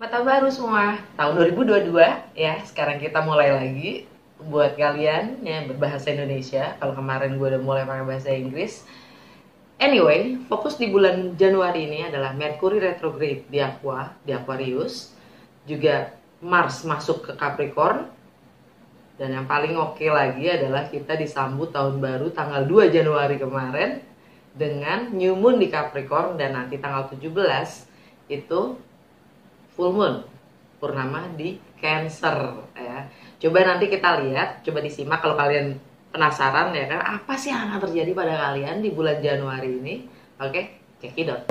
Mata baru semua, tahun 2022 ya, sekarang kita mulai lagi. Buat kalian yang berbahasa Indonesia, kalau kemarin gue udah mulai pakai bahasa Inggris. Anyway, fokus di bulan Januari ini adalah Mercury retrograde di Aquarius. Juga Mars masuk ke Capricorn. Dan yang paling oke lagi adalah kita disambut tahun baru tanggal 2 Januari kemarin dengan New Moon di Capricorn, dan nanti tanggal 17 itu full moon purnama di Cancer ya. Coba nanti kita lihat, coba disimak kalau kalian penasaran ya kan, apa sih yang akan terjadi pada kalian di bulan Januari ini. Oke, cekidot.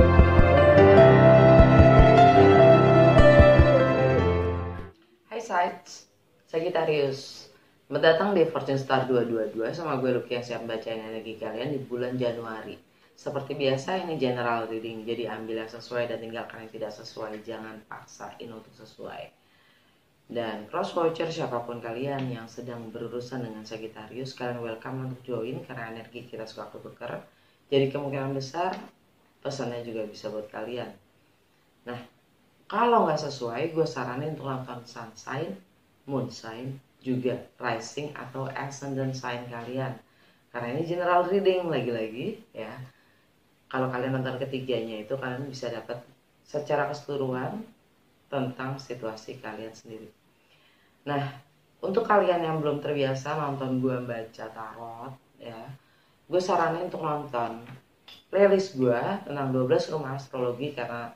Hai Sides, Sagittarius. Mendatang di Fortune Star 222 sama gue Lucky yang siap bacain energi kalian di bulan Januari. Seperti biasa ini general reading, jadi ambil yang sesuai dan tinggalkan yang tidak sesuai. Jangan paksain untuk sesuai. Dan cross watcher siapapun kalian yang sedang berurusan dengan Sagittarius, kalian welcome untuk join karena energi kita suka ketukar. Jadi kemungkinan besar pesannya juga bisa buat kalian. Nah, kalau nggak sesuai, gue saranin untuk nonton sun sign, moon sign, juga rising atau ascendant sign kalian. Karena ini general reading lagi-lagi ya. Kalau kalian nonton ketiganya itu, kalian bisa dapat secara keseluruhan tentang situasi kalian sendiri. Nah, untuk kalian yang belum terbiasa nonton gue baca tarot ya, gue saranin untuk nonton playlist gue tentang 12 rumah astrologi, karena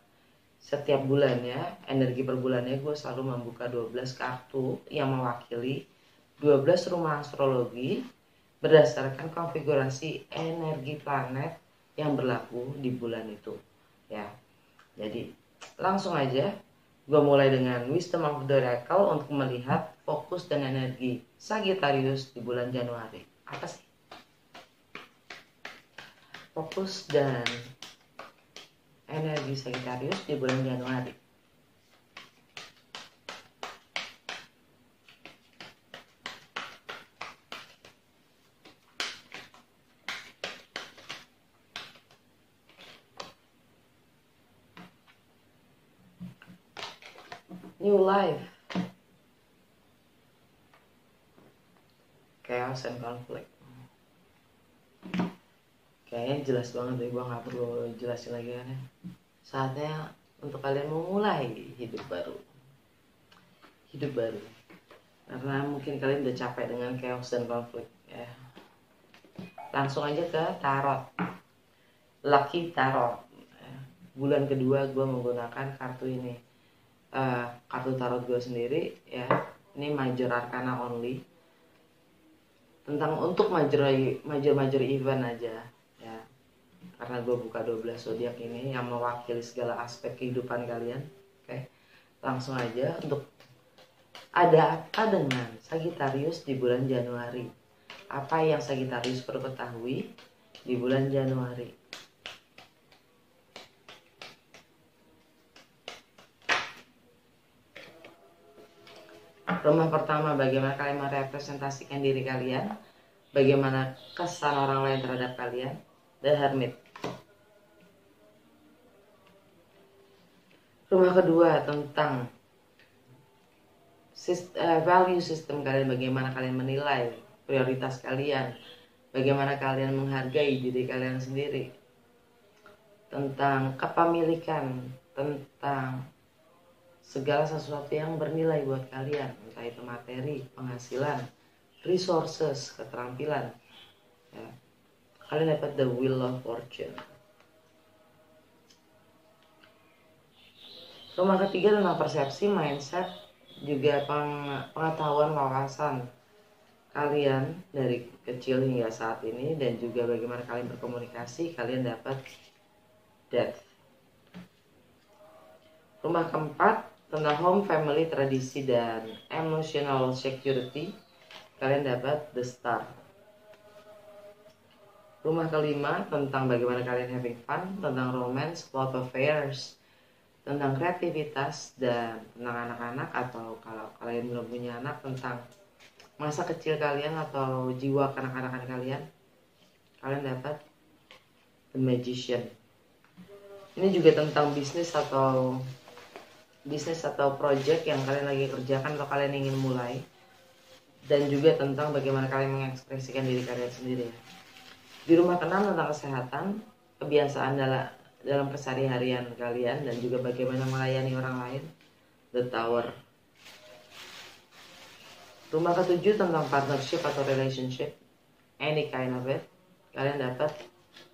setiap bulannya, energi per bulannya gue selalu membuka 12 kartu yang mewakili 12 rumah astrologi berdasarkan konfigurasi energi planet yang berlaku di bulan itu ya. Jadi langsung aja gue mulai dengan Wisdom of the Oracle untuk melihat fokus dan energi Sagittarius di bulan Januari. Apa sih fokus dan energi Sagittarius di bulan Januari? New life, chaos and conflict. Kayaknya jelas banget deh, gue gak perlu jelasin lagi kan ya. Saatnya untuk kalian memulai hidup baru. Karena mungkin kalian udah capek dengan chaos dan konflik ya. Langsung aja ke tarot, Lucky Tarot. Bulan kedua gue menggunakan kartu ini, kartu tarot gue sendiri ya. Ini major arcana only, tentang untuk major event aja ya. Karena gue buka 12 zodiak ini yang mewakili segala aspek kehidupan kalian. Oke, langsung aja untuk ada apa dengan Sagittarius di bulan Januari. Apa yang Sagittarius perlu ketahui di bulan Januari? Rumah pertama, bagaimana kalian merepresentasikan diri kalian, bagaimana kesan orang lain terhadap kalian. The Hermit. Rumah kedua tentang value system kalian, bagaimana kalian menilai prioritas kalian, bagaimana kalian menghargai diri kalian sendiri, tentang kepemilikan, tentang segala sesuatu yang bernilai buat kalian, entah itu materi, penghasilan, resources, keterampilan ya. Kalian dapat the Wheel of Fortune. Rumah ketiga tentang persepsi, mindset, juga pengetahuan wawasan kalian dari kecil hingga saat ini, dan juga bagaimana kalian berkomunikasi. Kalian dapat Death. Rumah keempat tentang home, family, tradisi, dan emotional security. Kalian dapat The Star. Rumah kelima tentang bagaimana kalian having fun, tentang romance, love affairs, tentang kreativitas, dan tentang anak-anak, atau kalau kalian belum punya anak, tentang masa kecil kalian atau jiwa kanak-kanakan kalian. Kalian dapat The Magician. Ini juga tentang bisnis atau bisnis atau project yang kalian lagi kerjakan atau kalian ingin mulai, dan juga tentang bagaimana kalian mengekspresikan diri kalian sendiri ya. Di rumah keenam tentang kesehatan, kebiasaan dalam keseharian kalian, dan juga bagaimana melayani orang lain, the Tower. Rumah ketujuh tentang partnership atau relationship, any kind of it, kalian dapat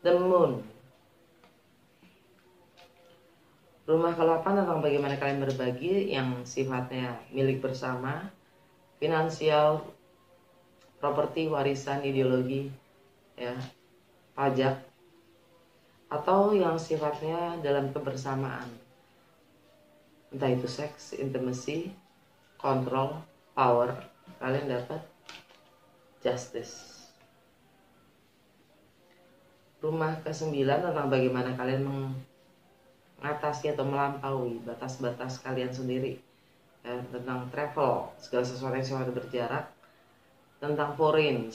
the Moon. Rumah ke-8 tentang bagaimana kalian berbagi yang sifatnya milik bersama, finansial, properti, warisan, ideologi, ya, pajak, atau yang sifatnya dalam kebersamaan, entah itu seks, intimacy, control, power, kalian dapat justice. Rumah ke-9 tentang bagaimana kalian mengatasi atau melampaui batas-batas kalian sendiri, ya, tentang travel, segala sesuatu yang sifatnya berjarak, tentang foreign,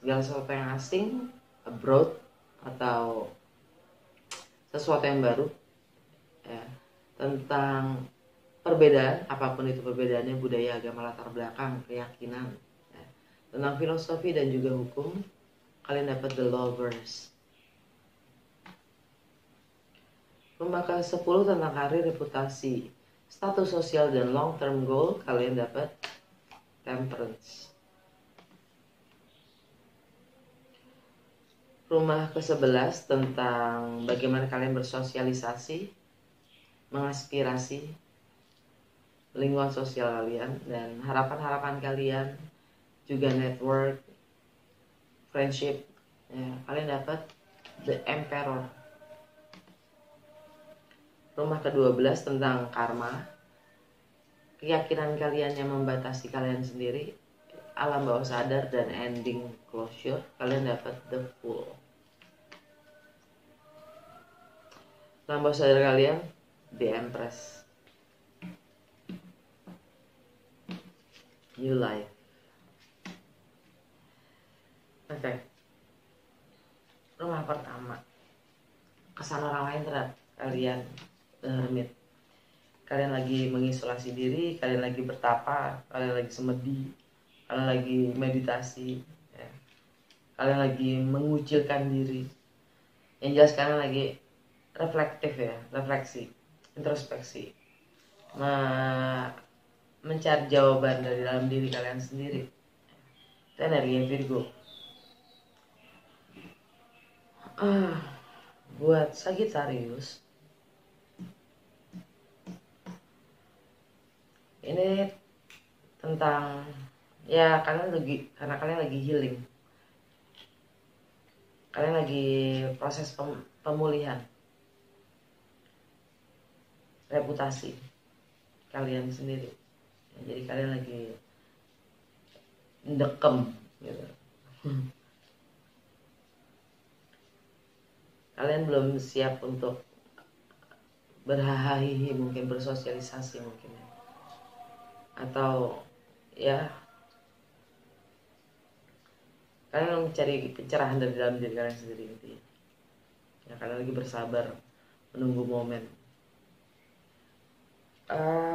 segala sesuatu yang asing, abroad, atau sesuatu yang baru, ya, tentang perbedaan, apapun itu perbedaannya, budaya, agama, latar belakang, keyakinan, ya, tentang filosofi dan juga hukum, kalian dapat the Lovers. Rumah ke-10 tentang karir, reputasi, status sosial, dan long term goal, kalian dapat Temperance. Rumah ke-11 tentang bagaimana kalian bersosialisasi, mengaspirasi, lingkungan sosial kalian, dan harapan-harapan kalian, juga network, friendship, ya, kalian dapat the Emperor. Rumah ke-12 tentang karma, keyakinan kalian yang membatasi kalian sendiri, alam bawah sadar, dan ending closure, kalian dapat the Fool. Alam bawah sadar kalian, the Empress. New life. Oke. Rumah pertama, kesan orang lain terhadap kalian, the Hermit. Kalian lagi mengisolasi diri, kalian lagi bertapa, kalian lagi semedi, kalian lagi meditasi, ya, kalian lagi mengucilkan diri. Yang jelas kalian lagi reflektif, ya, refleksi, introspeksi, mencari jawaban dari dalam diri kalian sendiri. Itu energi Virgo. Buat Sagittarius, ini tentang, ya, karena kalian lagi healing, kalian lagi proses pemulihan reputasi kalian sendiri, ya, jadi kalian lagi ndekem gitu. Kalian belum siap untuk berhahaha, mungkin bersosialisasi mungkin, atau ya kalian mencari pencerahan dari dalam diri kalian sendiri gitu ya. Kalian lagi bersabar menunggu momen.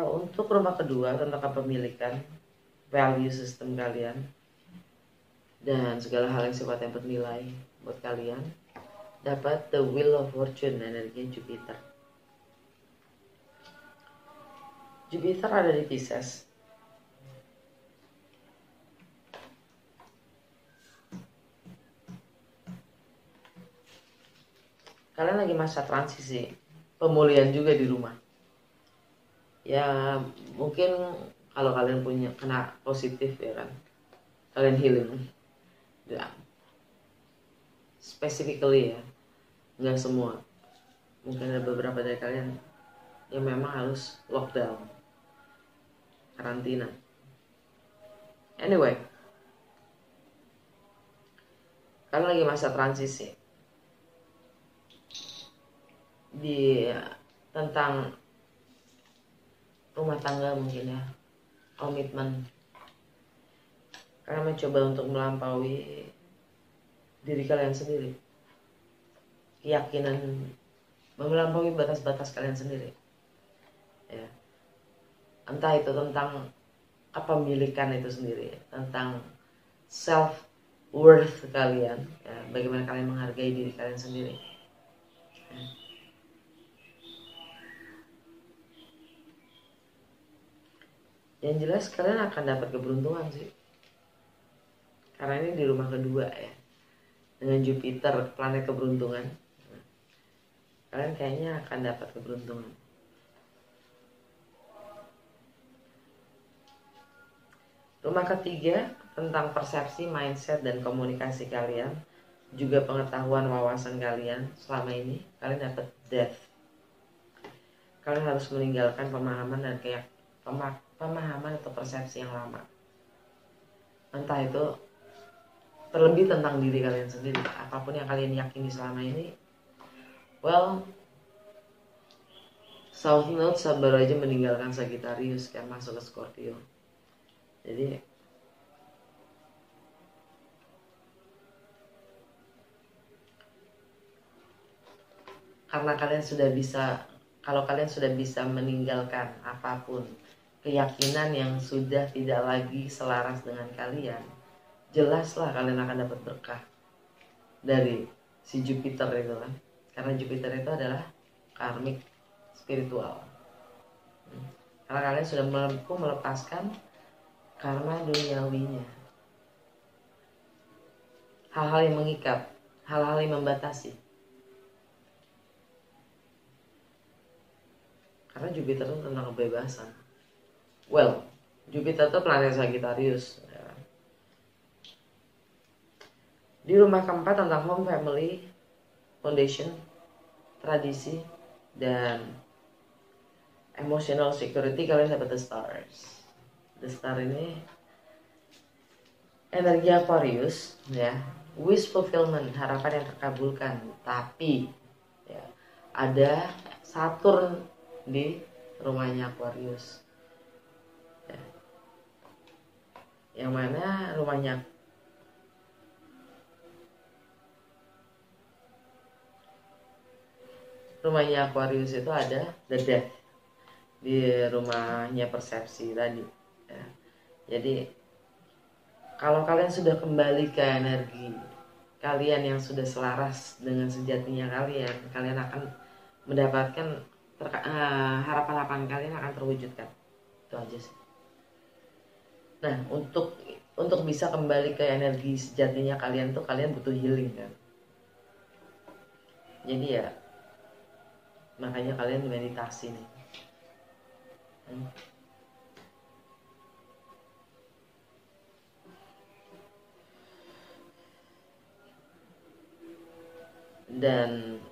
Untuk rumah kedua tentang kepemilikan, value system kalian, dan segala hal yang sifatnya bernilai buat kalian, dapat the Wheel of Fortune, energi Jupiter. Jupiter ada di Pisces. Kalian lagi masa transisi, pemulihan juga di rumah. Ya, mungkin kalau kalian kena positif, ya kan, kalian healing. Ya, specifically ya, nggak semua. Mungkin ada beberapa dari kalian yang memang harus lockdown, karantina. Anyway, kalian lagi masa transisi di tentang rumah tangga mungkin ya, komitmen. Kalian mencoba untuk melampaui diri kalian sendiri, keyakinan, melampaui batas-batas kalian sendiri, ya. Entah itu tentang kepemilikan itu sendiri, tentang self worth kalian, ya, bagaimana kalian menghargai diri kalian sendiri. Yang jelas kalian akan dapat keberuntungan sih, karena ini di rumah kedua ya, dengan Jupiter planet keberuntungan. Kalian kayaknya akan dapat keberuntungan. Rumah ketiga tentang persepsi, mindset, dan komunikasi kalian, juga pengetahuan, wawasan kalian selama ini. Kalian dapat death. Kalian harus meninggalkan pemahaman dan pemahaman atau persepsi yang lama. Entah itu terlebih tentang diri kalian sendiri, apapun yang kalian yakini selama ini. Well, South Node baru aja meninggalkan Sagittarius, kan masuk ke Scorpio. Jadi karena kalian sudah bisa, kalau kalian sudah bisa meninggalkan apapun keyakinan yang sudah tidak lagi selaras dengan kalian, jelaslah kalian akan dapat berkah dari si Jupiter itu kan. Karena Jupiter itu adalah karmik spiritual. Karena kalian sudah mampu melepaskan karma duniawinya, hal-hal yang mengikat, hal-hal yang membatasi. Karena Jupiter itu tentang kebebasan. Well, Jupiter itu planet Sagittarius. Ya. Di rumah keempat tentang home, family, foundation, tradisi, dan emotional security, kalian dapat the stars. The star ini energi Aquarius, ya, wish fulfillment, harapan yang terkabulkan. Tapi ya, ada Saturn di rumahnya Aquarius, ya. Yang mana rumahnya Aquarius itu ada the death di rumahnya persepsi tadi, ya. Jadi kalau kalian sudah kembali ke energi kalian yang sudah selaras dengan sejatinya kalian akan mendapatkan harapan-harapan kalian akan terwujudkan. Itu aja sih. Nah, untuk bisa kembali ke energi sejatinya kalian tuh kalian butuh healing kan. Jadi ya makanya kalian meditasi nih. Dan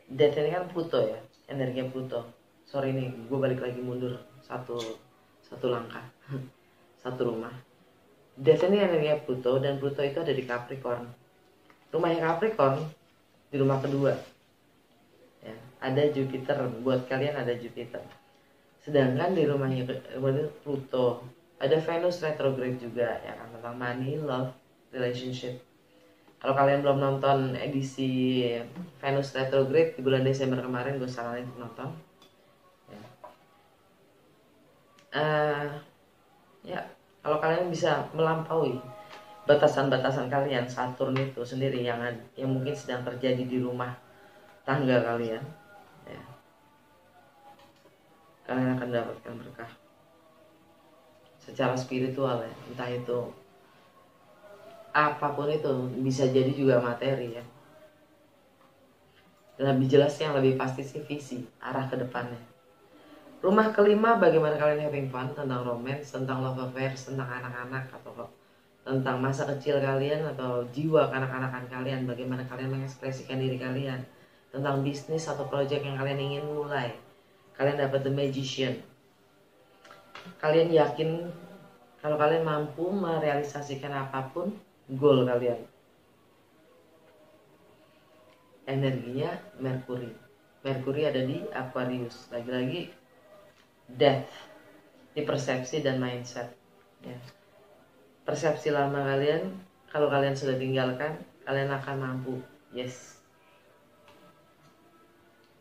death ini kan Pluto ya, energi Pluto. Sorry nih, gue balik lagi mundur satu langkah, satu rumah. Death ini energi Pluto, dan Pluto itu ada di Capricorn. Rumahnya Capricorn di rumah kedua. Ya, ada Jupiter, buat kalian ada Jupiter. Sedangkan di rumahnya Pluto ada Venus retrograde juga, ya kan, tentang money, love, relationship. Kalau kalian belum nonton edisi Venus retrograde di bulan Desember kemarin, gue saranin untuk nonton. Ya, kalau kalian bisa melampaui batasan-batasan kalian, Saturn itu sendiri yang mungkin sedang terjadi di rumah tangga kalian, ya, kalian akan mendapatkan berkah secara spiritual ya, entah itu apapun itu, bisa jadi juga materi ya. Lebih jelasnya, yang lebih pasti sih visi, arah ke depannya. Rumah kelima, bagaimana kalian having fun, tentang romance, tentang love affairs, tentang anak-anak, atau tentang masa kecil kalian atau jiwa kanak-kanakan kalian, bagaimana kalian mengekspresikan diri kalian, tentang bisnis atau proyek yang kalian ingin mulai. Kalian dapat the magician. Kalian yakin kalau kalian mampu merealisasikan apapun goal kalian. Energinya Mercury. Mercury ada di Aquarius. Lagi-lagi death di persepsi dan mindset, ya. Persepsi lama kalian, kalau kalian sudah tinggalkan, kalian akan mampu, yes,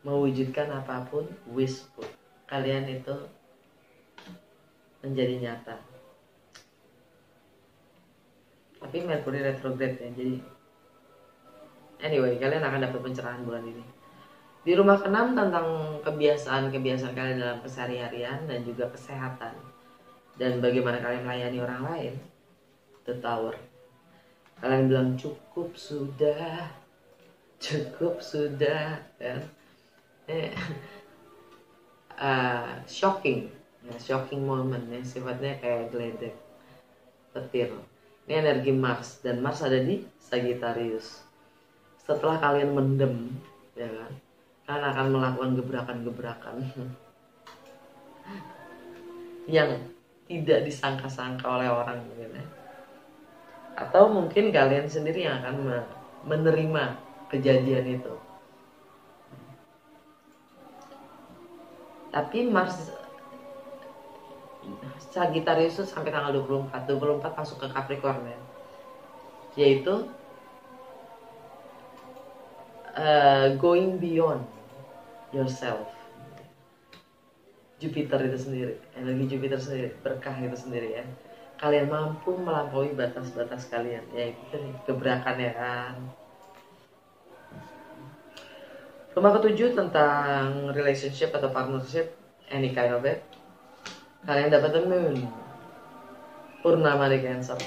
mewujudkan apapun wishful kalian itu menjadi nyata. Tapi Merkuri retrograde ya, jadi anyway, kalian akan dapat pencerahan bulan ini. Di rumah ke-6 tentang kebiasaan-kebiasaan kalian dalam keseharian dan juga kesehatan dan bagaimana kalian melayani orang lain. The Tower. Kalian bilang cukup sudah ya. Shocking ya, shocking moment ya, sifatnya kayak geledek petir. Ini energi Mars, dan Mars ada di Sagittarius. Setelah kalian mendem ya kan, kalian akan melakukan gebrakan-gebrakan yang tidak disangka-sangka oleh orang gitu ya. Atau mungkin kalian sendiri yang akan menerima kejadian itu. Tapi Mars Sagittarius itu sampai tanggal 24 masuk ke Capricorn ya. Yaitu going beyond yourself. Jupiter itu sendiri, energi Jupiter sendiri, berkah itu sendiri ya. Kalian mampu melampaui batas-batas kalian, yaitu gebrakan ya kan. Rumah ke-7 tentang relationship atau partnership, any kind of it. Kalian dapat the moon, purnama di Cancer,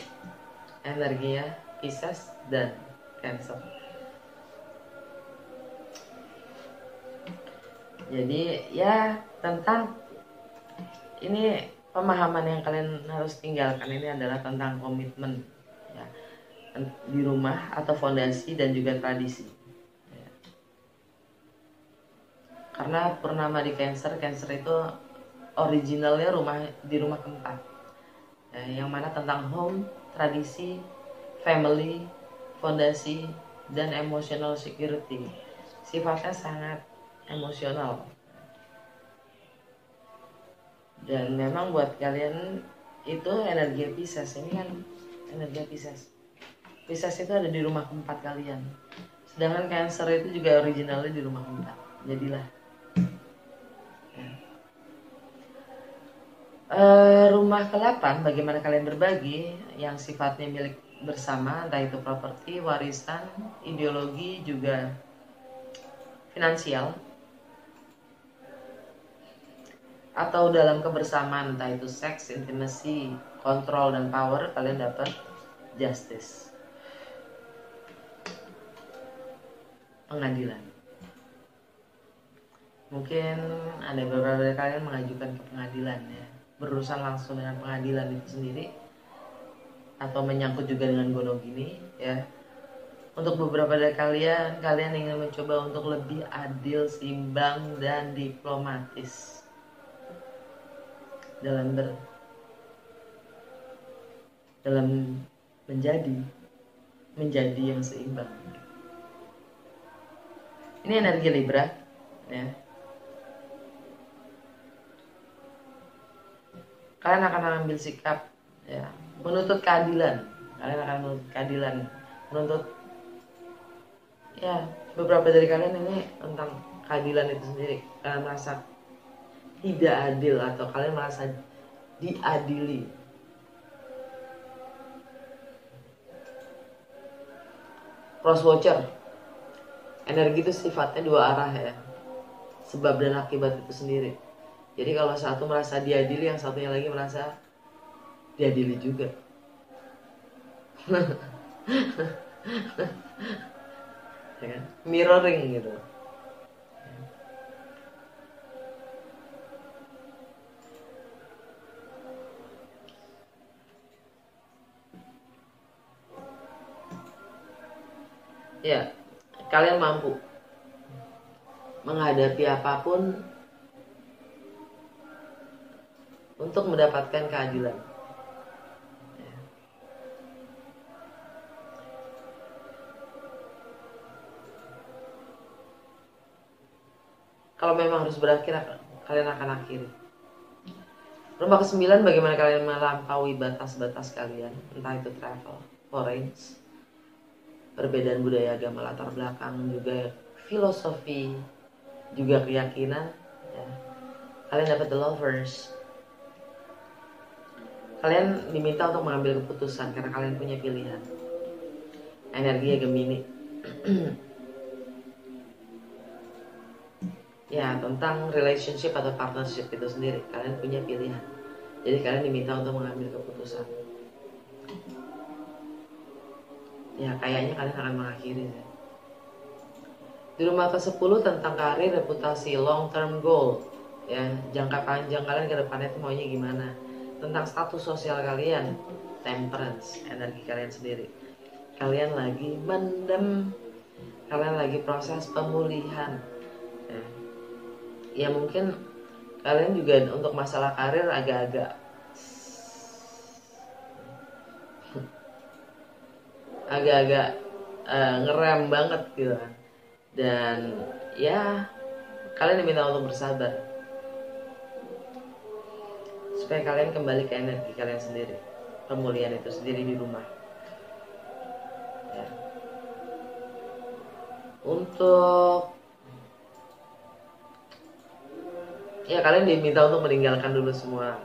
energinya Pisces dan Cancer. Jadi ya tentang ini pemahaman yang kalian harus tinggalkan ini adalah tentang komitmen ya, di rumah atau fondasi dan juga tradisi ya. Karena purnama di Cancer itu originalnya di rumah ke-4 ya, yang mana tentang home, tradisi, family, fondasi, dan emotional security. Sifatnya sangat emosional. Dan memang buat kalian itu energi Pisces, ini kan energi Pisces. Pisces itu ada di rumah ke-4 kalian. Sedangkan Cancer itu juga originalnya di rumah ke-4. Jadilah ya. Rumah ke-8 bagaimana kalian berbagi yang sifatnya milik bersama, entah itu properti, warisan, ideologi, juga finansial, atau dalam kebersamaan, entah itu seks, intimacy, kontrol, dan power. Kalian dapat justice, pengadilan. Mungkin ada beberapa dari kalian mengajukan ke pengadilan ya, berurusan langsung dengan pengadilan itu sendiri, atau menyangkut juga dengan gonogini ya. Untuk beberapa dari kalian ingin mencoba untuk lebih adil, seimbang, dan diplomatis dalam menjadi yang seimbang. Ini energi Libra ya. Kalian akan mengambil sikap ya, menuntut keadilan. Kalian akan menuntut keadilan, menuntut ya, beberapa dari kalian ini tentang keadilan itu sendiri. Kalian merasa tidak adil atau kalian merasa diadili. Cross watcher, energi itu sifatnya dua arah ya, sebab dan akibat itu sendiri. Jadi kalau satu merasa diadili, yang satunya lagi merasa diadili juga. Ya kan? Mirroring gitu. Ya, kalian mampu menghadapi apapun untuk mendapatkan keadilan. Ya. Kalau memang harus berakhir, kalian akan akhiri. Rumah ke-9 bagaimana kalian melampaui batas-batas kalian, entah itu travel, foreign, perbedaan budaya, agama, latar belakang, juga filosofi, juga keyakinan ya. Kalian dapat the lovers, Kalian diminta untuk mengambil keputusan karena kalian punya pilihan. Energi Gemini. Ya, tentang relationship atau partnership itu sendiri, kalian punya pilihan. Jadi kalian diminta untuk mengambil keputusan. Ya, kayaknya kalian akan mengakhiri ya. Di rumah ke-10 tentang karir, reputasi, long term goal. Ya, jangka panjang kalian ke depannya itu maunya gimana? Tentang status sosial kalian, temperance, energi kalian sendiri. Kalian lagi mendem, kalian lagi proses pemulihan. Ya mungkin kalian juga untuk masalah karir agak-agak ngerem banget gitu kan. Dan ya kalian diminta untuk bersabar supaya kalian kembali ke energi kalian sendiri, pemulihan itu sendiri di rumah ya. Untuk ya kalian diminta untuk meninggalkan dulu semua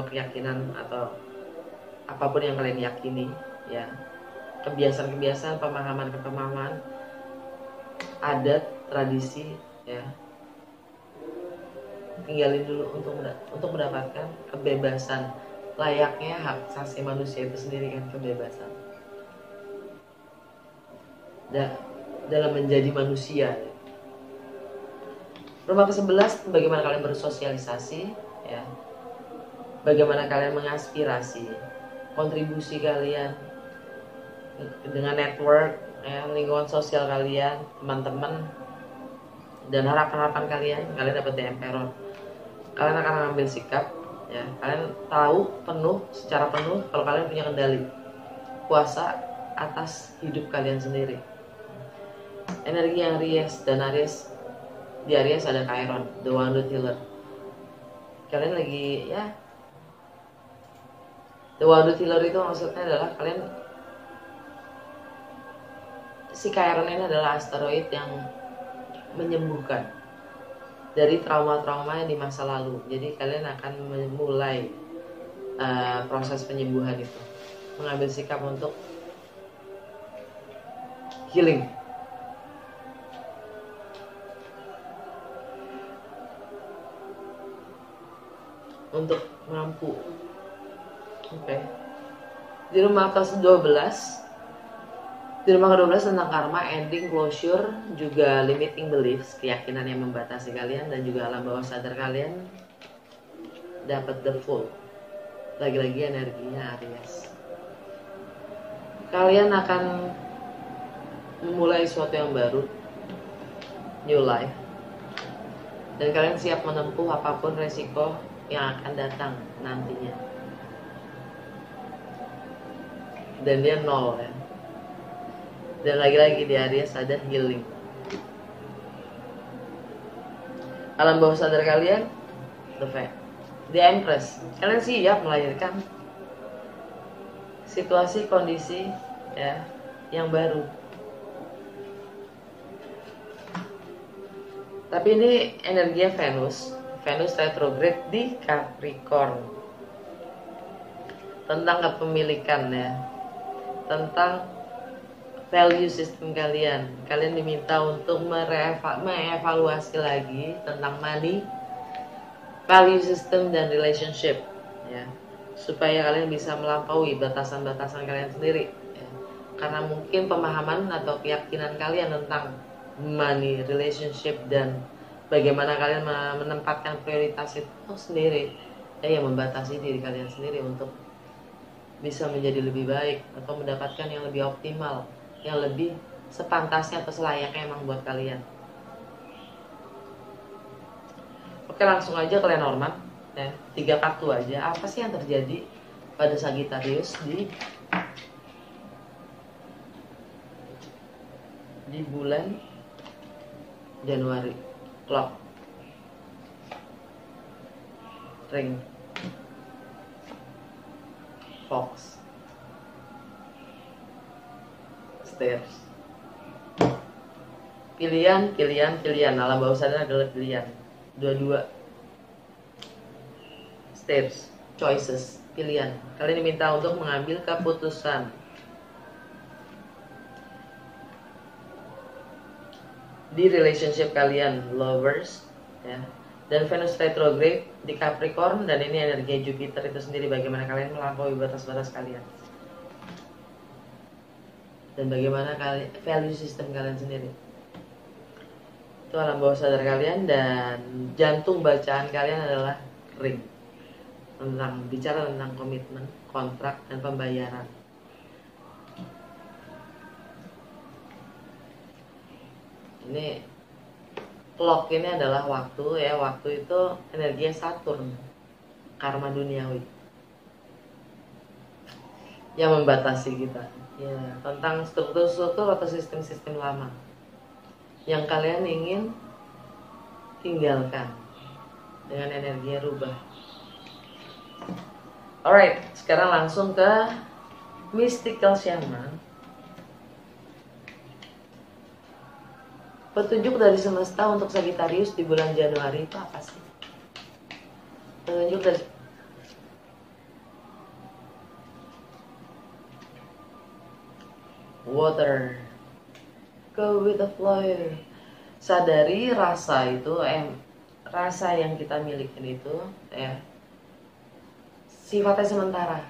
keyakinan atau apapun yang kalian yakini ya, kebiasaan-kebiasaan, pemahaman adat, tradisi ya, tinggalin dulu untuk mendapatkan kebebasan layaknya hak asasi manusia itu sendiri kan, kebebasan dalam menjadi manusia ya. Rumah ke-11 bagaimana kalian bersosialisasi ya, bagaimana kalian mengaspirasi, kontribusi kalian dengan network ya, lingkungan sosial kalian, teman-teman, dan harapan-harapan kalian dapat di Emperor. Kalian akan mengambil sikap ya, kalian tahu secara penuh kalau kalian punya kendali kuasa atas hidup kalian sendiri. Energi Aries dan Aries, di Aries ada Chiron, the Wounded Healer. Kalian lagi ya, the Wounded Healer itu maksudnya adalah kalian, si Chiron ini adalah asteroid yang menyembuhkan dari trauma-trauma di masa lalu. Jadi kalian akan memulai proses penyembuhan itu, mengambil sikap untuk healing. Untuk mampu. Oke. Di rumah ke-12 tentang karma, ending, closure, juga limiting beliefs, keyakinan yang membatasi kalian, dan juga alam bawah sadar kalian dapat the full. Lagi-lagi energinya Aries. Kalian akan memulai sesuatu yang baru, new life, dan kalian siap menempuh apapun resiko yang akan datang nantinya. Dan dia 0 ya. Dan lagi-lagi di Aries ada healing. Alam bawah sadar kalian, the Empress. Kalian siap melahirkan situasi kondisi ya yang baru. Tapi ini energinya Venus retrograde di Capricorn. Tentang kepemilikan ya, tentang value system kalian. Kalian diminta untuk mengevaluasi lagi tentang money, value system, dan relationship ya, supaya kalian bisa melampaui batasan-batasan kalian sendiri ya. Karena mungkin pemahaman atau keyakinan kalian tentang money, relationship, dan bagaimana kalian menempatkan prioritas itu sendiri ya, yang membatasi diri kalian sendiri untuk bisa menjadi lebih baik atau mendapatkan yang lebih optimal, yang lebih sepantasnya atau selayaknya emang buat kalian. Oke, langsung aja ke Lenormand ya, 3 kartu aja. Apa sih yang terjadi pada Sagittarius di bulan Januari? Clock, ring, fox, stairs. Pilihan. Alam bawah sadar adalah pilihan. Dua-dua. Stairs, choices, pilihan. Kalian diminta untuk mengambil keputusan. Di relationship kalian, lovers, ya. Dan Venus retrograde di Capricorn, dan ini energi Jupiter itu sendiri, bagaimana kalian melampaui batas-batas kalian. Dan bagaimana value system kalian sendiri. Itu alam bawah sadar kalian, dan jantung bacaan kalian adalah ring. Bicara tentang komitmen, kontrak, dan pembayaran. Ini clock ini adalah waktu, ya. Waktu itu energi Saturn, karma duniawi yang membatasi kita, ya, tentang struktur-struktur atau sistem-sistem lama yang kalian ingin tinggalkan dengan energi rubah. Alright, sekarang langsung ke mystical shaman. Petunjuk dari semesta untuk Sagittarius di bulan Januari itu apa sih? Petunjuk dari water, go with the flow. Sadari rasa itu, rasa yang kita miliki itu, ya, sifatnya sementara.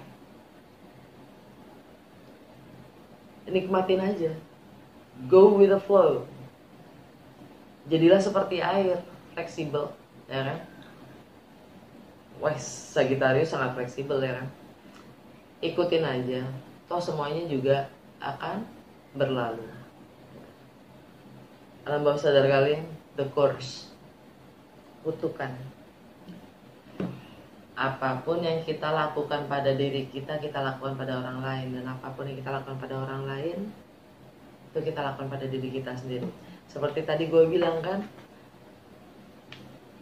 Nikmatin aja, go with the flow. Jadilah seperti air, fleksibel, ya kan? Wah, Sagittarius sangat fleksibel, ya kan? Ikutin aja, toh semuanya juga akan berlalu. Alam bawah sadar kalian, the course, kutukan. Apapun yang kita lakukan pada diri kita, kita lakukan pada orang lain. Dan apapun yang kita lakukan pada orang lain, itu kita lakukan pada diri kita sendiri. Seperti tadi gue bilang kan,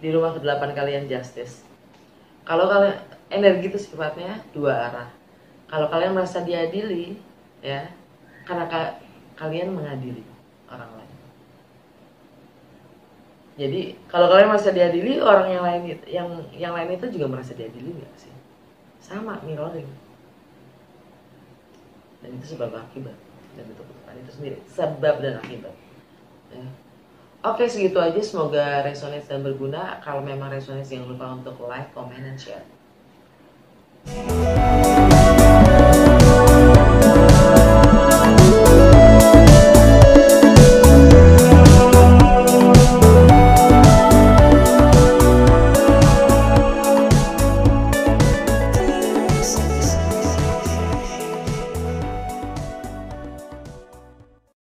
di rumah ke-8 kalian justice. Kalau kalian, energi itu sifatnya dua arah. Kalau kalian merasa diadili, ya, karena kalian mengadili orang lain. Jadi kalau kalian merasa diadili, orang yang lain itu juga merasa diadili, nggak sih? Sama, mirroring. Dan itu sebab akibat. Dan itu kutukan itu sendiri, sebab dan akibat. Ya. Oke, segitu aja. Semoga resonance dan berguna. Kalau memang resonance, jangan lupa untuk like, comment, and share.